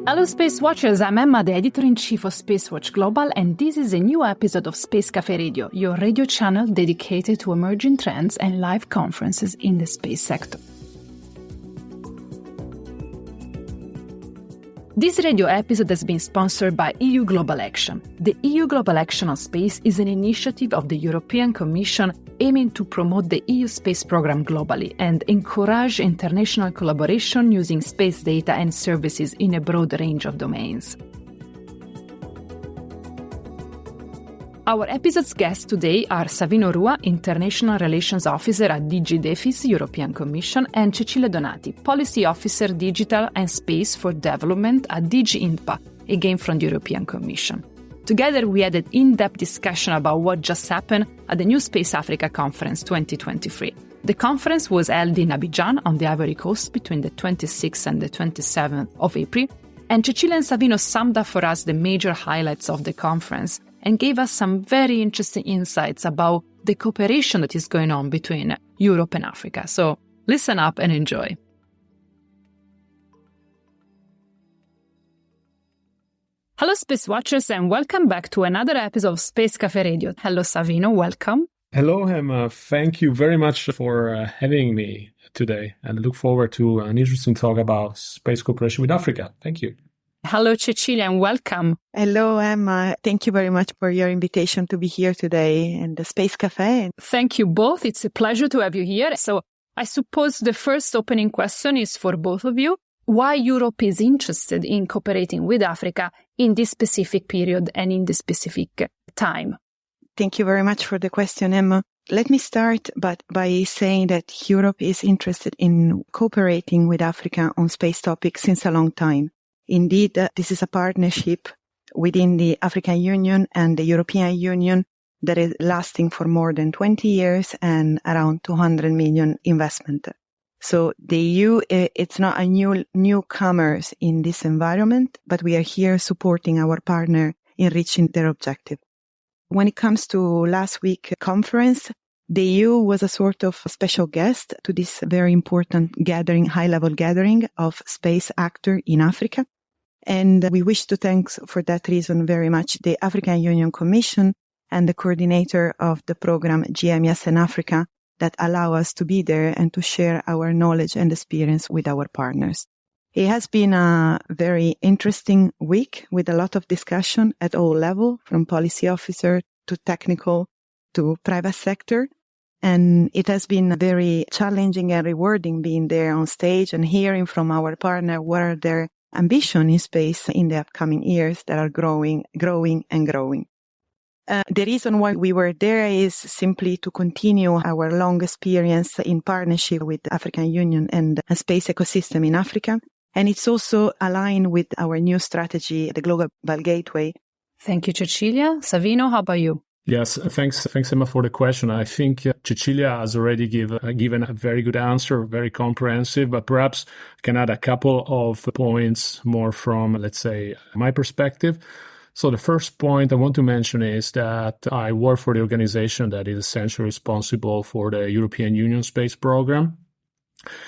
Hello SpaceWatchers, I'm Emma, the editor-in-chief of SpaceWatch.Global, and this is a new episode of Space Café Radio, your radio channel dedicated to emerging trends and live conferences in the space sector. This radio episode has been sponsored by EU Global Action. The EU Global Action on Space is an initiative of the European Commission aiming to promote the EU space program globally and encourage international collaboration using space data and services in a broad range of domains. Our episode's guests today are Savino International Relations Officer at DG DEFIS, European Commission, and Cecilia Donati, Policy Officer Digital and Space for Development at DG INPA, again from the European Commission. Together, we had an in-depth discussion about what just happened at the NewSpace Africa Conference 2023. The conference was held in Abidjan on the Ivory Coast between the 26th and the 27th of April, and Cecilia and Savino summed up for us the major highlights of the conference and gave us some very interesting insights about the cooperation that is going on between Europe and Africa. So listen up and enjoy. Hello, Space Watchers, and welcome back to another episode of Space Café Radio. Hello, Savino, welcome. Hello, Emma. Thank you very much for having me today, and I look forward to an interesting talk about space cooperation with Africa. Thank you. Hello, Cecilia, and welcome. Hello, Emma. Thank you very much for your invitation to be here today in the Space Café. Thank you both. It's a pleasure to have you here. So I suppose the first opening question is for both of you. Why Europe is interested in cooperating with Africa in this specific period and in this specific time? Thank you very much for the question, Emma. Let me start by saying that Europe is interested in cooperating with Africa on space topics since a long time. Indeed, this is a partnership within the African Union and the European Union that is lasting for more than 20 years and around 200 million investment. So the EU, it's not a newcomers in this environment, but we are here supporting our partner in reaching their objective. When it comes to last week's conference, the EU was a sort of special guest to this very important gathering, high-level gathering of space actors in Africa. And we wish to thank for that reason very much the African Union Commission and the coordinator of the program GMES in Africa that allow us to be there and to share our knowledge and experience with our partners. It has been a very interesting week with a lot of discussion at all levels, from policy officer to technical to private sector. And it has been very challenging and rewarding being there on stage and hearing from our partner what are their ambition in space in the upcoming years that are growing. The reason why we were there is simply to continue our long experience in partnership with the African Union and a space ecosystem in Africa. And it's also aligned with our new strategy, the Global Gateway. Thank you, Cecilia. Savino, how about you? Yes, thanks, Emma, for the question. I think Cecilia has already given a very good answer, very comprehensive, but perhaps I can add a couple of points more from, let's say, my perspective. So the first point I want to mention is that I work for the organization that is essentially responsible for the European Union space program.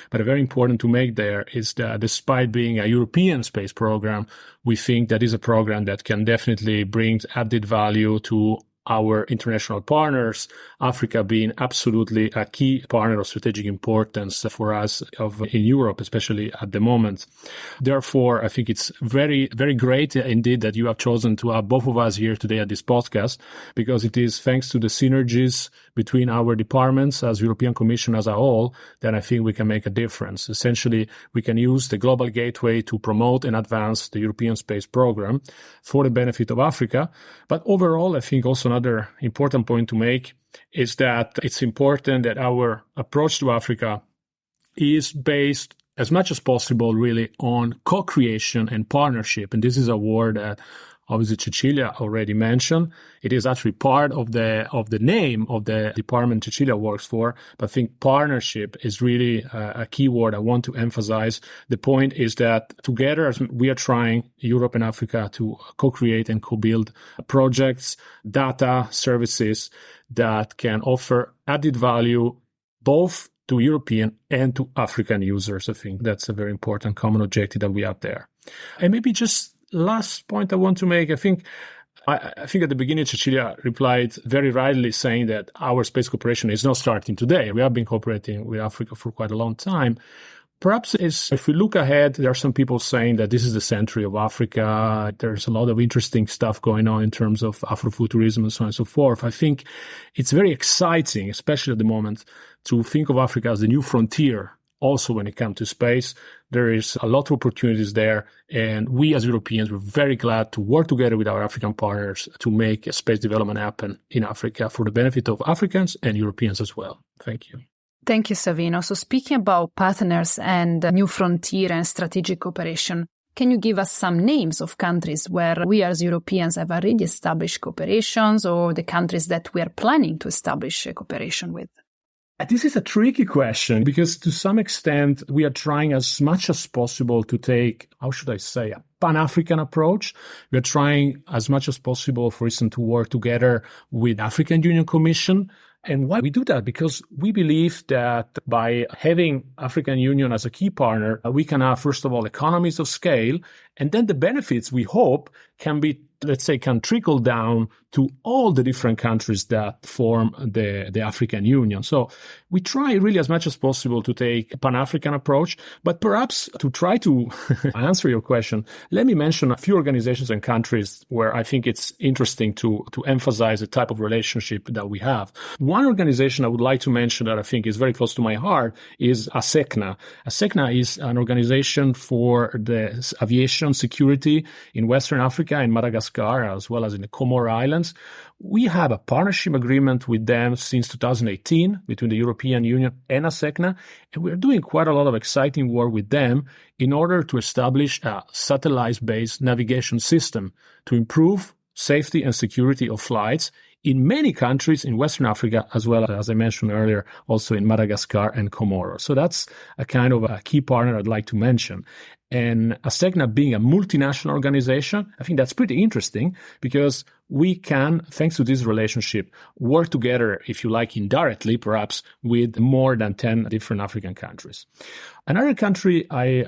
But very important to make there is that despite being a European space program, we think that is a program that can definitely bring added value to our international partners, Africa being absolutely a key partner of strategic importance for us in Europe, especially at the moment. Therefore, I think it's very, very great indeed that you have chosen to have both of us here today at this podcast, because it is thanks to the synergies between our departments as European Commission as a whole that I think we can make a difference. Essentially, we can use the Global Gateway to promote and advance the European space program for the benefit of Africa. But overall, I think also another important point to make is that it's important that our approach to Africa is based as much as possible really on co-creation and partnership. And this is a word that obviously Cecilia already mentioned. It is actually part of the name of the department Cecilia works for. But I think partnership is really a key word I want to emphasize. The point is that together we are trying, Europe and Africa, to co-create and co-build projects, data, services that can offer added value both to European and to African users. I think that's a very important common objective that we have there. And maybe just last point I want to make, I think at the beginning, Cecilia replied very rightly saying that our space cooperation is not starting today. We have been cooperating with Africa for quite a long time. Perhaps if we look ahead, there are some people saying that this is the century of Africa. There's a lot of interesting stuff going on in terms of Afrofuturism and so on and so forth. I think it's very exciting, especially at the moment, to think of Africa as the new frontier. Also, when it comes to space, there is a lot of opportunities there. And we as Europeans, we're very glad to work together with our African partners to make space development happen in Africa for the benefit of Africans and Europeans as well. Thank you. Thank you, Savino. So speaking about partners and new frontier and strategic cooperation, can you give us some names of countries where we as Europeans have already established cooperations or the countries that we are planning to establish a cooperation with? This is a tricky question because to some extent we are trying as much as possible to take, a Pan-African approach. We are trying as much as possible, for instance, to work together with African Union Commission. And why we do that? Because we believe that by having African Union as a key partner, we can have, first of all, economies of scale, and then the benefits we hope can trickle down to all the different countries that form the African Union. So we try really as much as possible to take a Pan-African approach, but perhaps to try to answer your question, let me mention a few organizations and countries where I think it's interesting to emphasize the type of relationship that we have. One organization I would like to mention that I think is very close to my heart is ASECNA. ASECNA is an organization for the aviation security in Western Africa and Madagascar, as well as in the Comoro Islands. We have a partnership agreement with them since 2018 between the European Union and ASECNA, and we're doing quite a lot of exciting work with them in order to establish a satellite-based navigation system to improve safety and security of flights in many countries in Western Africa, as well as I mentioned earlier, also in Madagascar and Comoro. So that's a kind of a key partner I'd like to mention. And ASECNA being a multinational organization, I think that's pretty interesting because we can, thanks to this relationship, work together, if you like, indirectly, perhaps, with more than 10 different African countries. Another country I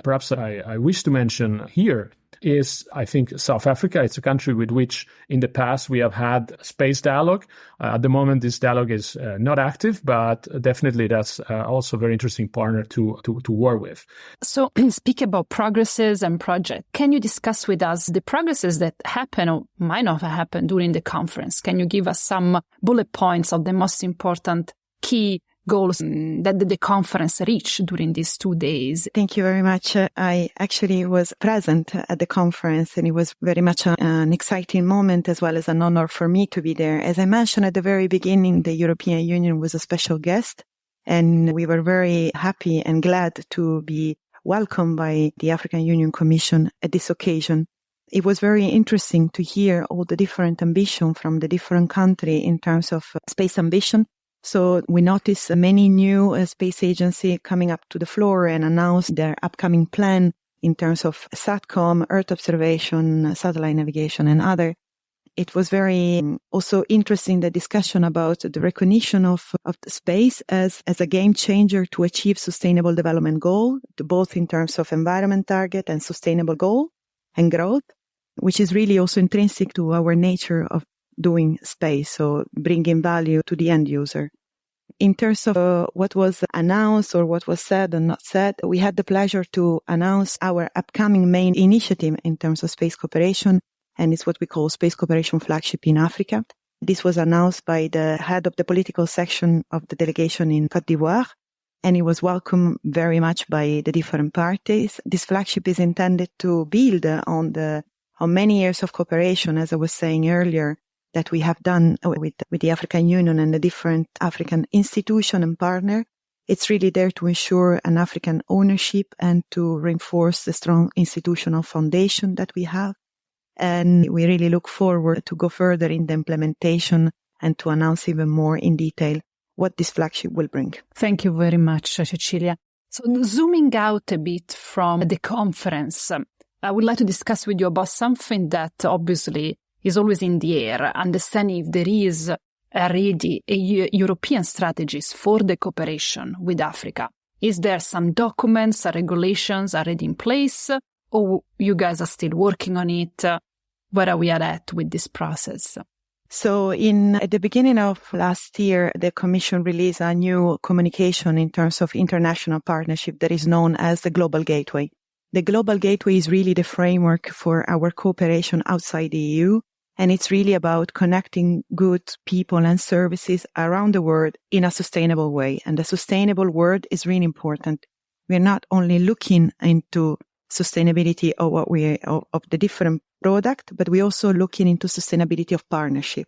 wish to mention here is, I think, South Africa. It's a country with which in the past we have had space dialogue. At the moment, this dialogue is not active, but definitely that's also a very interesting partner to work with. So speak about progresses and projects. Can you discuss with us the progresses that happen or might not have happened during the conference? Can you give us some bullet points of the most important key goals that the conference reached during these 2 days? Thank you very much. I actually was present at the conference, and it was very much an exciting moment as well as an honor for me to be there. As I mentioned at the very beginning, the European Union was a special guest, and we were very happy and glad to be welcomed by the African Union Commission at this occasion. It was very interesting to hear all the different ambition from the different countries in terms of space ambition. So we noticed many new space agencies coming up to the floor and announce their upcoming plan in terms of SATCOM, Earth observation, satellite navigation, and other. It was very also interesting, the discussion about the recognition of the space as a game changer to achieve sustainable development goal, both in terms of environment target and sustainable goal and growth, which is really also intrinsic to our nature of doing space, so bringing value to the end user. In terms of what was announced or what was said and not said, we had the pleasure to announce our upcoming main initiative in terms of space cooperation, and it's what we call Space Cooperation Flagship in Africa. This was announced by the head of the political section of the delegation in Côte d'Ivoire, and it was welcomed very much by the different parties. This flagship is intended to build on many years of cooperation, as I was saying earlier, that we have done with the African Union and the different African institution and partner. It's really there to ensure an African ownership and to reinforce the strong institutional foundation that we have. And we really look forward to go further in the implementation and to announce even more in detail what this flagship will bring. Thank you very much, Cecilia. So zooming out a bit from the conference, I would like to discuss with you about something that obviously is always in the air, understanding if there is ready European strategies for the cooperation with Africa? Is there some documents or regulations already in place, or you guys are still working on it? Where are we at with this process? So at the beginning of last year, the Commission released a new communication in terms of international partnership that is known as the Global Gateway. The Global Gateway is really the framework for our cooperation outside the EU, and it's really about connecting goods, people, and services around the world in a sustainable way. And the sustainable word is really important. We're not only looking into sustainability of the different product, but we're also looking into sustainability of partnership.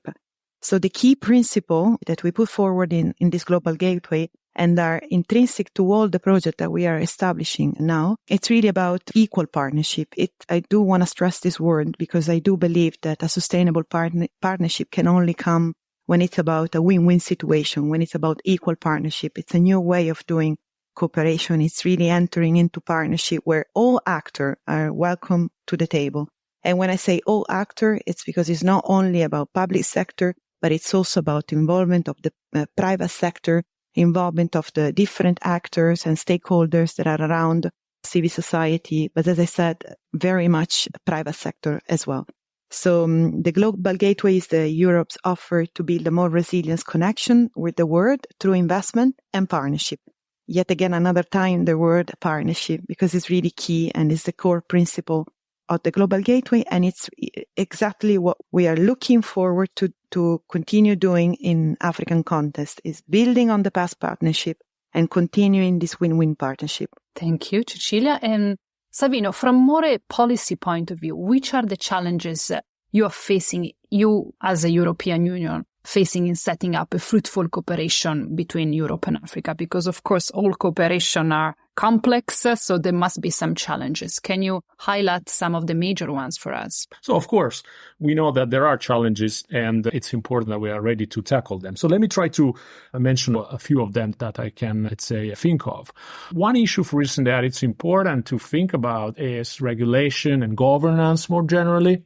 So the key principle that we put forward in this Global Gateway and are intrinsic to all the projects that we are establishing now, it's really about equal partnership. I do want to stress this word because I do believe that a sustainable partnership can only come when it's about a win-win situation, when it's about equal partnership. It's a new way of doing cooperation. It's really entering into partnership where all actors are welcome to the table. And when I say all actors, it's because it's not only about public sector, but it's also about involvement of the private sector, involvement of the different actors and stakeholders that are around civil society. But as I said, very much private sector as well. So the Global Gateway is Europe's offer to build a more resilient connection with the world through investment and partnership. Yet again, another time, the word partnership, because it's really key and is the core principle of the Global Gateway. And it's exactly what we are looking forward to continue doing in African context, is building on the past partnership and continuing this win-win partnership. Thank you, Cecilia. And Savino, from more a policy point of view, which are the challenges you are facing, you as a European Union, facing in setting up a fruitful cooperation between Europe and Africa? Because, of course, all cooperation are complex, so there must be some challenges. Can you highlight some of the major ones for us? So, of course, we know that there are challenges, and it's important that we are ready to tackle them. So let me try to mention a few of them that I can, let's say, think of. One issue, for instance, that it's important to think about is regulation and governance more generally.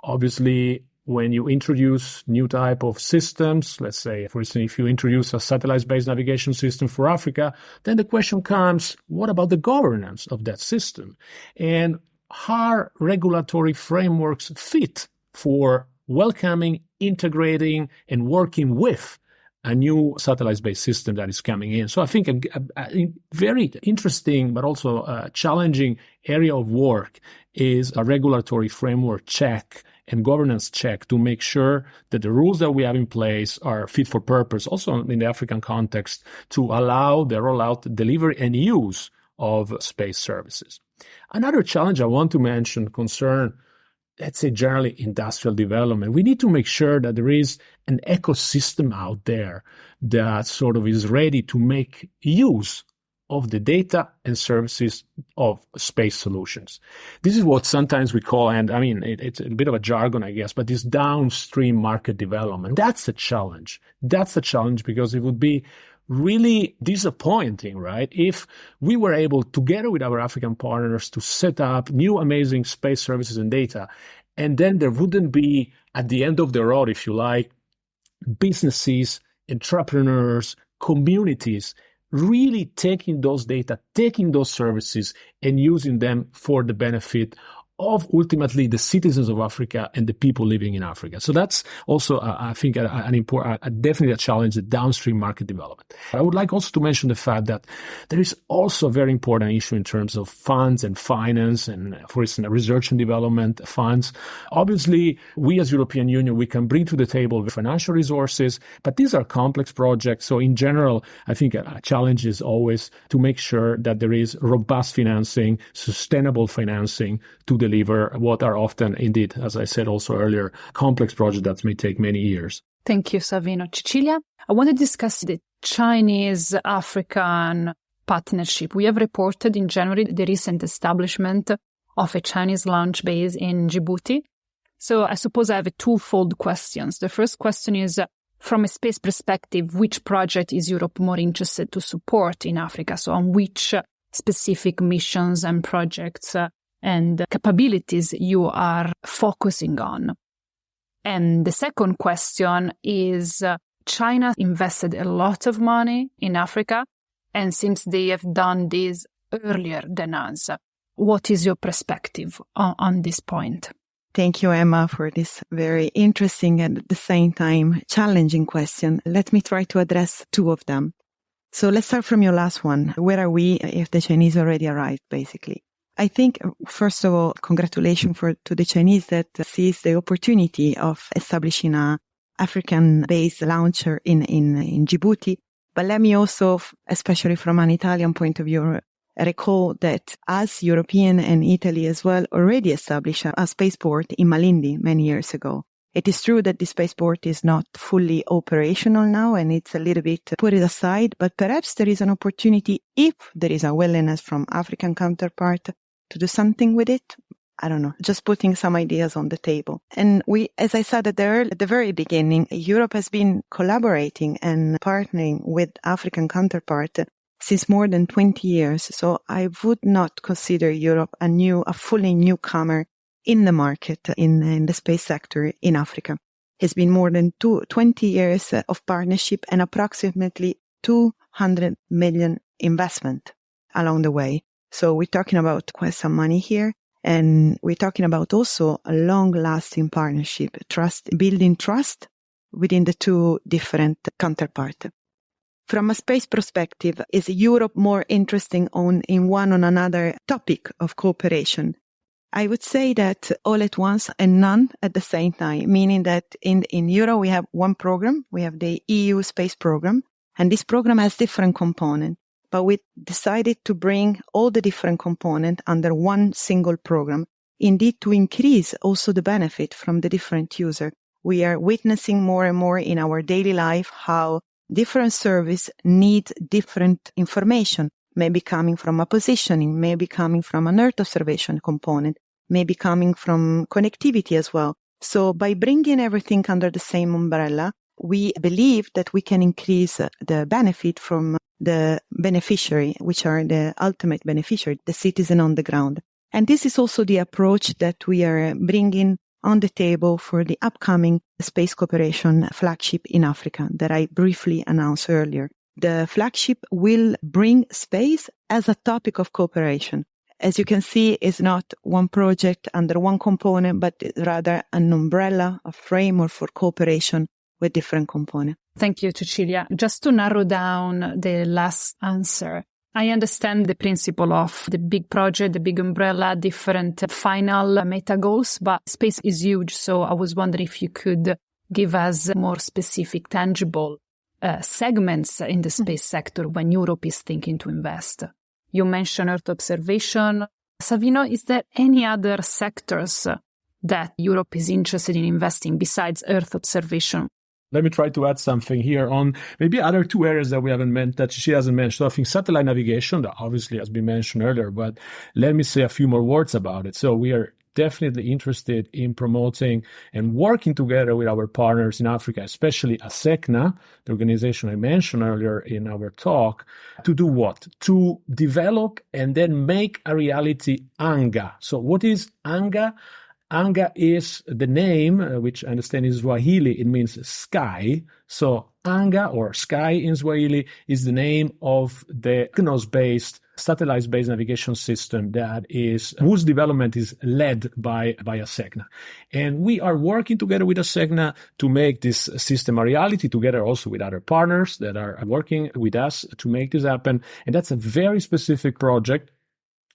Obviously, when you introduce new type of systems, let's say, for instance, if you introduce a satellite-based navigation system for Africa, then the question comes, what about the governance of that system? And how regulatory frameworks fit for welcoming, integrating, and working with a new satellite-based system that is coming in? So I think a very interesting but also a challenging area of work is a regulatory framework check and governance check to make sure that the rules that we have in place are fit for purpose, also in the African context, to allow the rollout, delivery, and use of space services. Another challenge I want to mention concern, let's say, generally industrial development. We need to make sure that there is an ecosystem out there that sort of is ready to make use of the data and services of space solutions. This is what sometimes we call, and I mean, it's a bit of a jargon, I guess, but this downstream market development. That's a challenge. That's a challenge because it would be really disappointing, right? If we were able, together with our African partners, to set up new amazing space services and data, and then there wouldn't be, at the end of the road, if you like, businesses, entrepreneurs, communities really taking those data, taking ththose services, and using them for the benefit of ultimately the citizens of Africa and the people living in Africa. So that's also, I think, an important, definitely a challenge, the downstream market development. I would like also to mention the fact that there is also a very important issue in terms of funds and finance and, for instance, research and development funds. Obviously, we as European Union, we can bring to the table financial resources, but these are complex projects. So in general, I think a challenge is always to make sure that there is robust financing, sustainable financing to deliver what are often, indeed, as I said also earlier, complex projects that may take many years. Thank you, Savino. Cecilia, I want to discuss the Chinese-African partnership. We have reported in January the recent establishment of a Chinese launch base in Djibouti. So I suppose I have a twofold questions. The first question is, from a space perspective, which project is Europe more interested to support in Africa? So on which specific missions and projects and capabilities you are focusing on? And the second question is, China invested a lot of money in Africa, and seems they have done this earlier than us. What is your perspective on this point? Thank you, Emma, for this very interesting and at the same time challenging question. Let me try to address two of them. So let's start from your last one. Where are we if the Chinese already arrived, basically? I think, first of all, congratulations to the Chinese that seized the opportunity of establishing a African-based launcher in Djibouti. But let me also, especially from an Italian point of view, recall that us, European and Italy as well, already established a spaceport in Malindi many years ago. It is true that the spaceport is not fully operational now and it's a little bit put it aside, but perhaps there is an opportunity, if there is a willingness from African counterpart, to do something with it. I don't know, just putting some ideas on the table. And as I said at the very beginning, Europe has been collaborating and partnering with African counterpart since more than 20 years. So I would not consider Europe a fully newcomer in the market, in the space sector in Africa. It's been more than 20 years of partnership and approximately 200 million investment along the way. So we're talking about quite some money here. And we're talking about also a long-lasting partnership, building trust within the two different counterparts. From a space perspective, is Europe more interesting in one on another topic of cooperation? I would say that all at once and none at the same time, meaning that in Europe we have one program, we have the EU space program, and this program has different components. But we decided to bring all the different components under one single program, indeed to increase also the benefit from the different user. We are witnessing more and more in our daily life how different service need different information, maybe coming from a positioning, maybe coming from an Earth observation component, maybe coming from connectivity as well. So by bringing everything under the same umbrella, we believe that we can increase the benefit from the beneficiary, which are the ultimate beneficiary, the citizen on the ground. And this is also the approach that we are bringing on the table for the upcoming space cooperation flagship in Africa that I briefly announced earlier. The flagship will bring space as a topic of cooperation. As you can see, it's not one project under one component, but rather an umbrella, a framework for cooperation with different components. Thank you, Cecilia. Just to narrow down the last answer, I understand the principle of the big project, the big umbrella, different final meta goals, but space is huge. So I was wondering if you could give us more specific, tangible segments in the space sector when Europe is thinking to invest. You mentioned Earth observation. Savino, is there any other sectors that Europe is interested in investing besides Earth observation? Let me try to add something here on maybe other two areas that we haven't mentioned, that she hasn't mentioned. I think satellite navigation, that obviously has been mentioned earlier, but let me say a few more words about it. So we are definitely interested in promoting and working together with our partners in Africa, especially ASECNA, the organization I mentioned earlier in our talk, to do what? To develop and then make a reality ANGA. So what is ANGA? ANGA is the name, which I understand is Swahili. It means sky. So ANGA, or sky in Swahili, is the name of the GNOS-based, satellite-based navigation system whose development is led by ASECNA. And we are working together with ASECNA to make this system a reality, together also with other partners that are working with us to make this happen. And that's a very specific project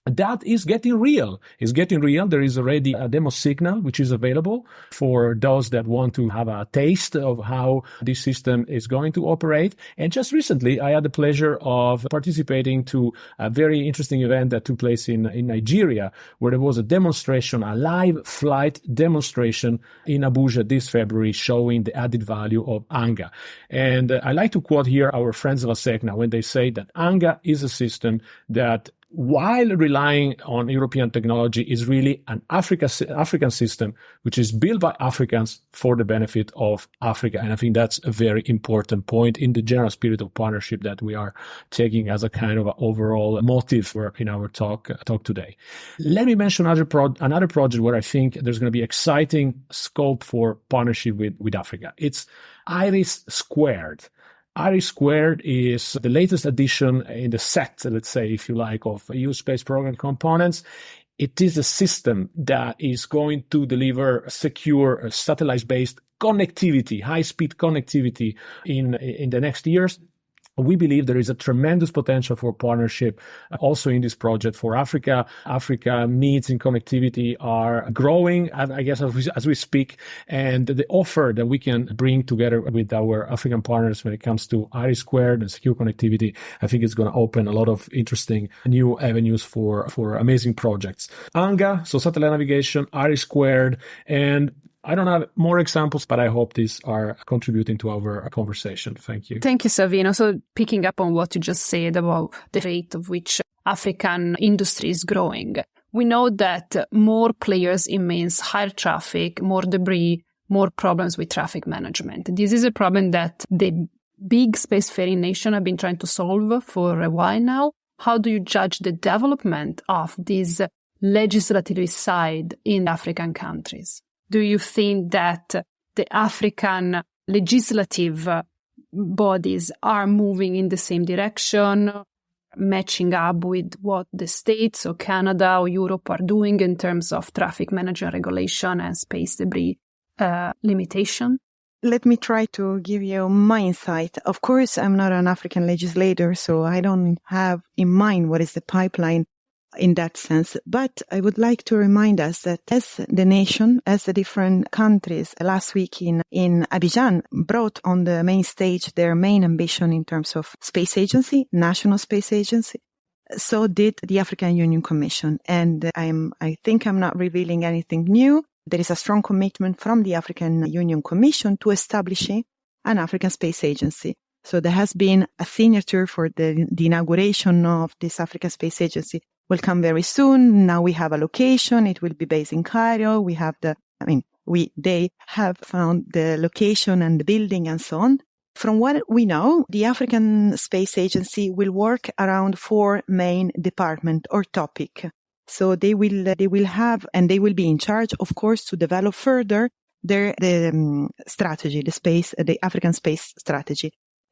that is getting real. It's getting real. There is already a demo signal which is available for those that want to have a taste of how this system is going to operate. And just recently, I had the pleasure of participating to a very interesting event that took place in Nigeria, where there was a demonstration, a live flight demonstration in Abuja this February, showing the added value of ANGA. And I like to quote here our friends of ASECNA when they say that ANGA is a system that while relying on European technology, is really an African system, which is built by Africans for the benefit of Africa. And I think that's a very important point in the general spirit of partnership that we are taking as a kind of overall motive in our talk today. Let me mention another project where I think there's going to be exciting scope for partnership with Africa. It's Iris Squared. Iris Squared is the latest addition in the set, let's say, if you like, of EU space program components. It is a system that is going to deliver secure satellite-based connectivity, high-speed connectivity in the next years. We believe there is a tremendous potential for partnership also in this project for Africa. Africa needs in connectivity are growing, I guess, as we speak. And the offer that we can bring together with our African partners when it comes to Iris Squared and secure connectivity, I think it's going to open a lot of interesting new avenues for amazing projects. ANGA, so satellite navigation, Iris Squared, and I don't have more examples, but I hope these are contributing to our conversation. Thank you. Thank you, Savino. So picking up on what you just said about the rate of which African industry is growing, we know that more players means higher traffic, more debris, more problems with traffic management. This is a problem that the big spacefaring nations have been trying to solve for a while now. How do you judge the development of this legislative side in African countries? Do you think that the African legislative bodies are moving in the same direction, matching up with what the States or Canada or Europe are doing in terms of traffic management regulation and space debris limitation? Let me try to give you my insight. Of course, I'm not an African legislator, so I don't have in mind what is the pipeline in that sense. But I would like to remind us that as the nation, as the different countries last week in Abidjan brought on the main stage their main ambition in terms of space agency, national space agency, so did the African Union Commission. And I think I'm not revealing anything new. There is a strong commitment from the African Union Commission to establishing an African space agency. So there has been a signature for the inauguration of this African space agency will come very soon. Now we have a location. It will be based in Cairo. They have found the location and the building and so on. From what we know, the African Space Agency will work around 4 main departments or topic. So they will have, and they will be in charge, of course, to develop further the strategy, the African space strategy,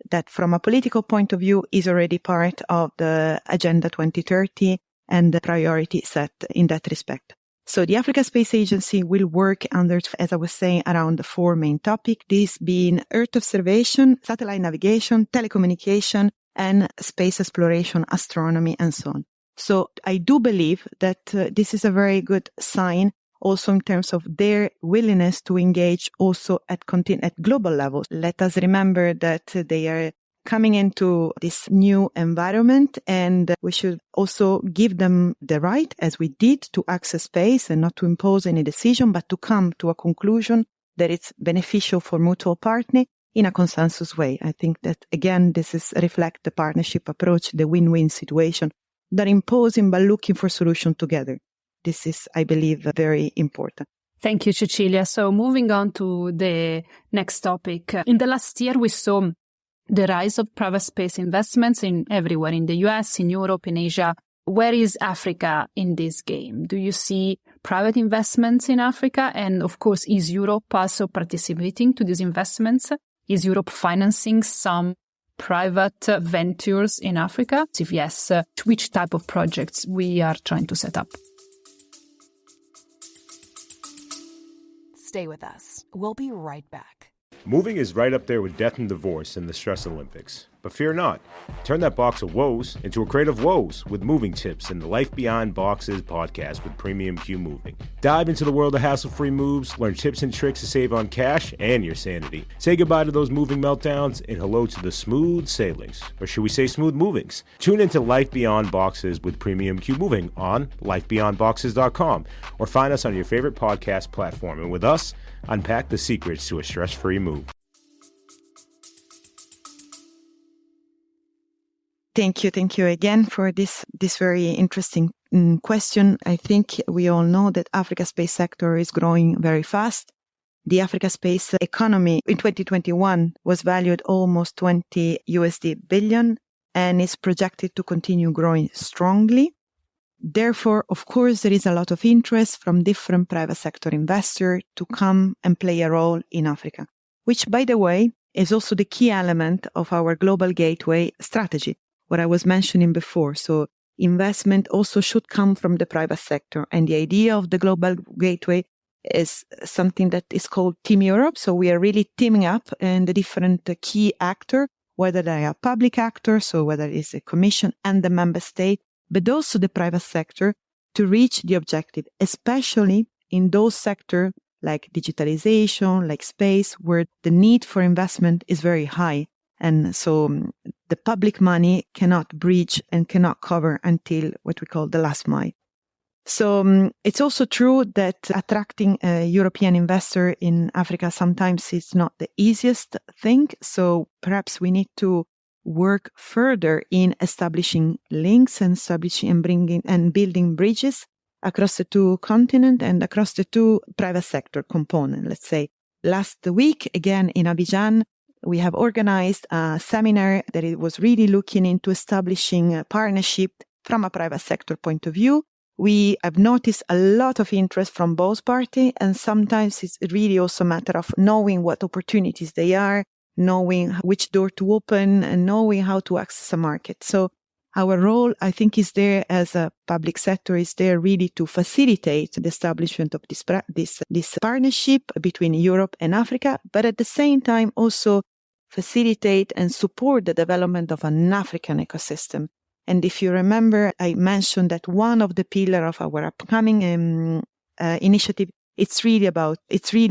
that from a political point of view is already part of the Agenda 2030 and the priority set in that respect. So the African Space Agency will work under, as I was saying, around the 4 main topics, these being Earth observation, satellite navigation, telecommunication, and space exploration, astronomy, and so on. So I do believe that this is a very good sign also in terms of their willingness to engage also at global levels. Let us remember that they are coming into this new environment, and we should also give them the right, as we did, to access space and not to impose any decision, but to come to a conclusion that it's beneficial for mutual partner in a consensus way. I think that, again, reflect the partnership approach, the win-win situation, that imposing but looking for solution together. This is, I believe, very important. Thank you, Cecilia. So moving on to the next topic. In the last year, we saw the rise of private space investments everywhere, in the US, in Europe, in Asia. Where is Africa in this game? Do you see private investments in Africa? And of course, is Europe also participating to these investments? Is Europe financing some private ventures in Africa? If yes, which type of projects we are trying to set up? Stay with us. We'll be right back. Moving is right up there with death and divorce in the Stress Olympics. But fear not. Turn that box of woes into a crate of woes with moving tips in the Life Beyond Boxes podcast with Premium Q Moving. Dive into the world of hassle-free moves, learn tips and tricks to save on cash and your sanity. Say goodbye to those moving meltdowns and hello to the smooth sailings, or should we say smooth movings? Tune into Life Beyond Boxes with Premium Q Moving on lifebeyondboxes.com or find us on your favorite podcast platform, and with us, unpack the secrets to a stress-free move. Thank you again for this very interesting question. I think we all know that Africa space sector is growing very fast. The Africa space economy in 2021 was valued almost $20 billion and is projected to continue growing strongly. Therefore, of course, there is a lot of interest from different private sector investors to come and play a role in Africa, which, by the way, is also the key element of our global gateway strategy, what I was mentioning before. So investment also should come from the private sector. And the idea of the global gateway is something that is called Team Europe. So we are really teaming up and the different key actors, whether they are public actors, so whether it's a commission and the member state, but also the private sector to reach the objective, especially in those sectors like digitalization, like space, where the need for investment is very high. And so the public money cannot bridge and cannot cover until what we call the last mile. So it's also true that attracting a European investor in Africa sometimes is not the easiest thing. So perhaps we need to work further in establishing links and bringing and building bridges across the two continents and across the two private sector components. Let's say last week, again in Abidjan, we have organized a seminar that it was really looking into establishing a partnership from a private sector point of view. We have noticed a lot of interest from both parties, and sometimes it's really also a matter of knowing what opportunities they are, knowing which door to open, and knowing how to access a market. So our role, I think, is there as a public sector, is there really to facilitate the establishment of this partnership between Europe and Africa, but at the same time also facilitate and support the development of an African ecosystem. And if you remember, I mentioned that one of the pillars of our upcoming initiative, it's really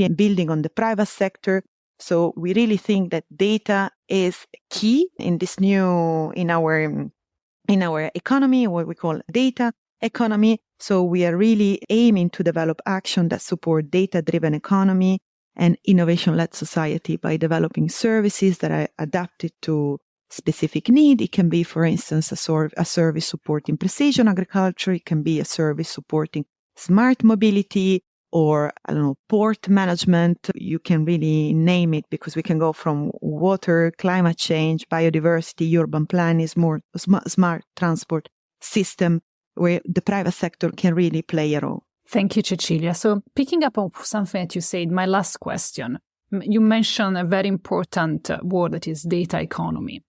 building on the private sector. So we really think that data is key in this in our economy, what we call data economy. So we are really aiming to develop action that support data-driven economy and innovation-led society by developing services that are adapted to specific need. It can be, for instance, a service supporting precision agriculture. It can be a service supporting smart mobility or, port management. You can really name it because we can go from water, climate change, biodiversity, urban planning, more smart transport system where the private sector can really play a role. Thank you, Cecilia. So picking up on something that you said, my last question, you mentioned a very important word that is data economy.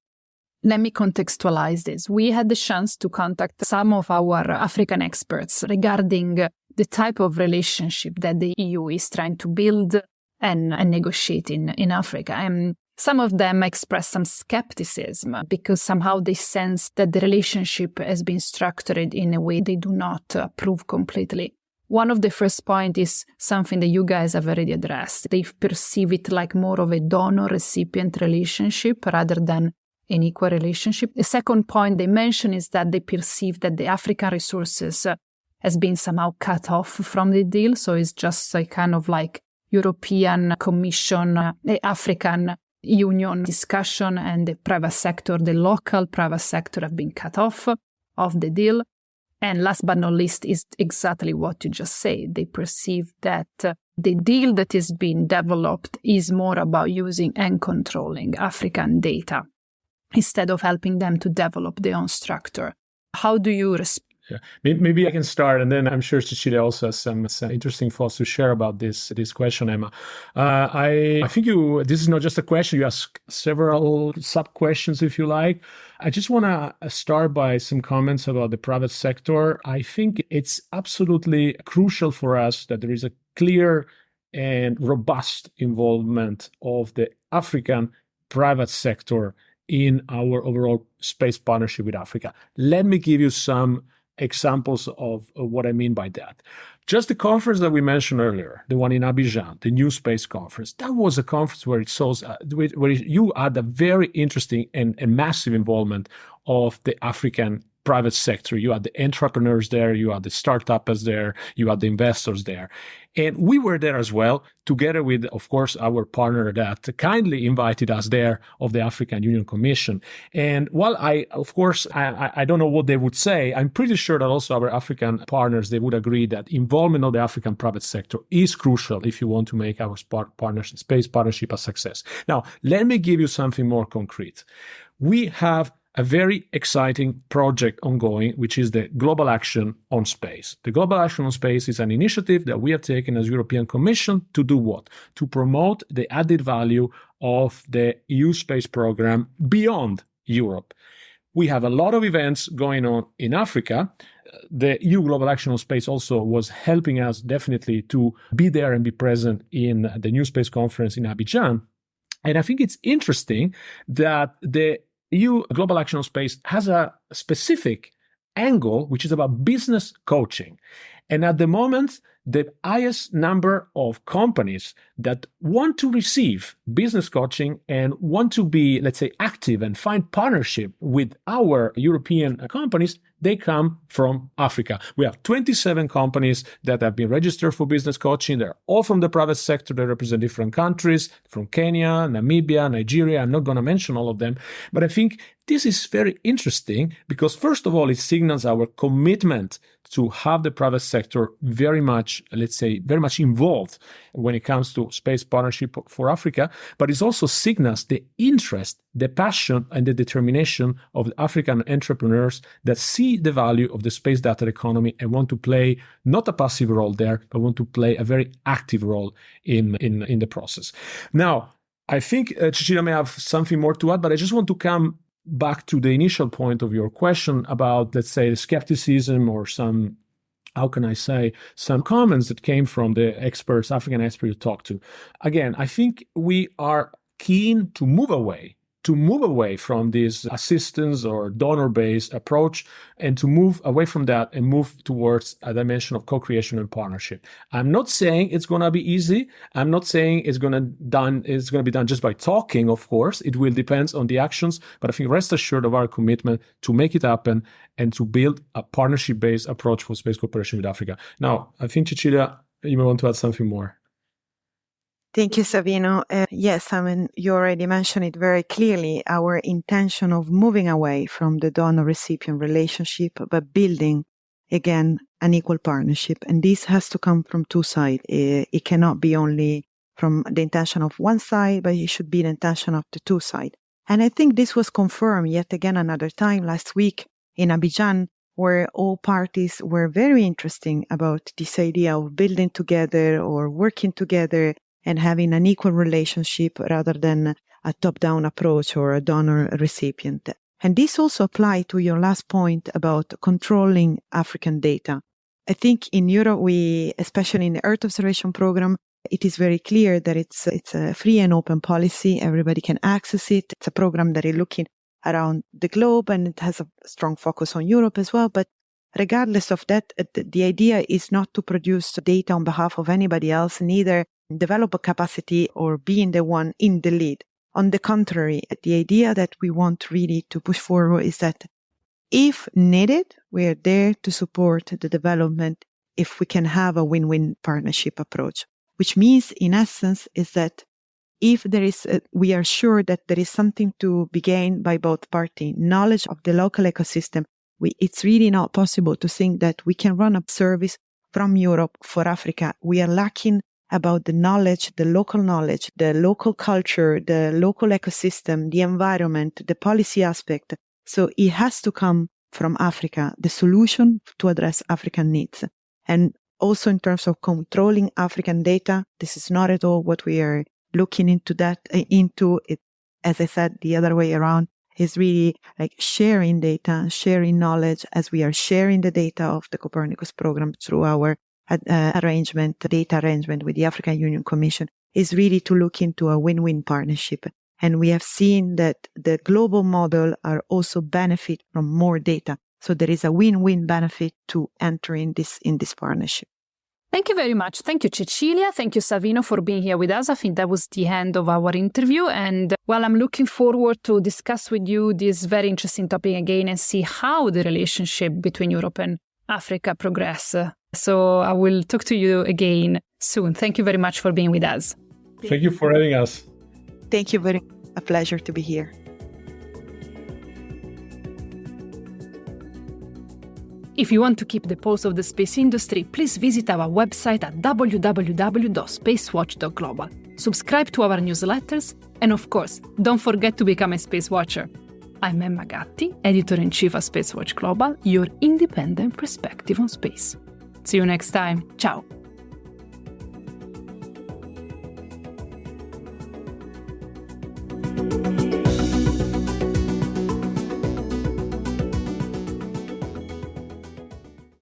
Let me contextualize this. We had the chance to contact some of our African experts regarding the type of relationship that the EU is trying to build and negotiate in Africa. And some of them expressed some skepticism because somehow they sense that the relationship has been structured in a way they do not approve completely. One of the first points is something that you guys have already addressed. They perceive it like more of a donor-recipient relationship rather than an equal relationship. The second point they mention is that they perceive that the African resources has been somehow cut off from the deal. So it's just a kind of like European Commission, the African Union discussion, and the private sector, the local private sector have been cut off of the deal. And last but not least is exactly what you just said. They perceive that the deal that is being developed is more about using and controlling African data instead of helping them to develop their own structure. How do you respond? Yeah, maybe I can start, and then I'm sure Cecilia also has some interesting thoughts to share about this question, Emma. I think this is not just a question. You ask several sub-questions, if you like. I just want to start by some comments about the private sector. I think it's absolutely crucial for us that there is a clear and robust involvement of the African private sector in our overall space partnership with Africa. Let me give you some examples of what I mean by that. Just the conference that we mentioned earlier, the one in Abidjan, the NewSpace conference, that was a conference where you had a very interesting and massive involvement of the African private sector. You had the entrepreneurs there, you had the startups there, you had the investors there. And we were there as well, together with, of course, our partner that kindly invited us there of the African Union Commission. And while I don't know what they would say, I'm pretty sure that also our African partners, they would agree that involvement of the African private sector is crucial if you want to make our space partnership a success. Now, let me give you something more concrete. We have a very exciting project ongoing, which is the Global Action on Space. The Global Action on Space is an initiative that we have taken as European Commission to do what? To promote the added value of the EU space program beyond Europe. We have a lot of events going on in Africa. The EU Global Action on Space also was helping us definitely to be there and be present in the NewSpace conference in Abidjan. And I think it's interesting that the EU Global Action on Space has a specific angle, which is about business coaching. And at the moment, the highest number of companies that want to receive business coaching and want to be, let's say, active and find partnership with our European companies, they come from Africa. We have 27 companies that have been registered for business coaching. They're all from the private sector. They represent different countries, from Kenya, Namibia, Nigeria. I'm not going to mention all of them. But I think this is very interesting because, first of all, it signals our commitment to have the private sector very much involved when it comes to space partnership for Africa, but it also signals the interest, the passion, and the determination of the African entrepreneurs that see the value of the space data economy and want to play not a passive role there, but want to play a very active role in the process. Now, I think Cecilia may have something more to add, but I just want to come back to the initial point of your question about, let's say, the skepticism or some comments that came from the experts, African experts you talked to. Again, I think we are keen to move away from this assistance or donor-based approach and to move away from that and move towards a dimension of co-creation and partnership. I'm not saying it's going to be easy. I'm not saying it's going to be done just by talking, of course. It will depend on the actions, but I think rest assured of our commitment to make it happen and to build a partnership-based approach for space cooperation with Africa. Now, I think, Cecilia, you may want to add something more. Thank you, Savino. Yes, you already mentioned it very clearly, our intention of moving away from the donor-recipient relationship, but building, again, an equal partnership. And this has to come from two sides. It cannot be only from the intention of one side, but it should be the intention of the two sides. And I think this was confirmed yet again another time last week in Abidjan, where all parties were very interested about this idea of building together or working together and having an equal relationship rather than a top-down approach or a donor-recipient. And this also applies to your last point about controlling African data. I think in Europe, especially in the Earth Observation Program, it is very clear that it's a free and open policy. Everybody can access it. It's a program that is looking around the globe and it has a strong focus on Europe as well. But regardless of that, the idea is not to produce data on behalf of anybody else, neither develop a capacity or being the one in the lead. On the contrary, the idea that we want really to push forward is that if needed, we are there to support the development if we can have a win-win partnership approach, which means in essence is that if there is, we are sure that there is something to be gained by both parties, knowledge of the local ecosystem. It's really not possible to think that we can run a service from Europe for Africa. We are lacking about the knowledge, the local culture, the local ecosystem, the environment, the policy aspect. So it has to come from Africa, the solution to address African needs. And also in terms of controlling African data, this is not at all what we are looking into it. As I said, the other way around is really like sharing data, sharing knowledge as we are sharing the data of the Copernicus program through our data arrangement with the African Union Commission is really to look into a win-win partnership. And we have seen that the global model are also benefit from more data. So there is a win-win benefit to enter in this partnership. Thank you very much. Thank you, Cecilia. Thank you, Savino, for being here with us. I think that was the end of our interview. And I'm looking forward to discuss with you this very interesting topic again and see how the relationship between Europe and Africa progress. So I will talk to you again soon. Thank you very much for being with us. Thank you for having us. Thank you very much. A pleasure to be here. If you want to keep the pulse of the space industry, please visit our website at www.SpaceWatch.Global. Subscribe to our newsletters, and of course, don't forget to become a Space Watcher. I'm Emma Gatti, Editor-in-Chief at SpaceWatch Global, your independent perspective on space. See you next time. Ciao.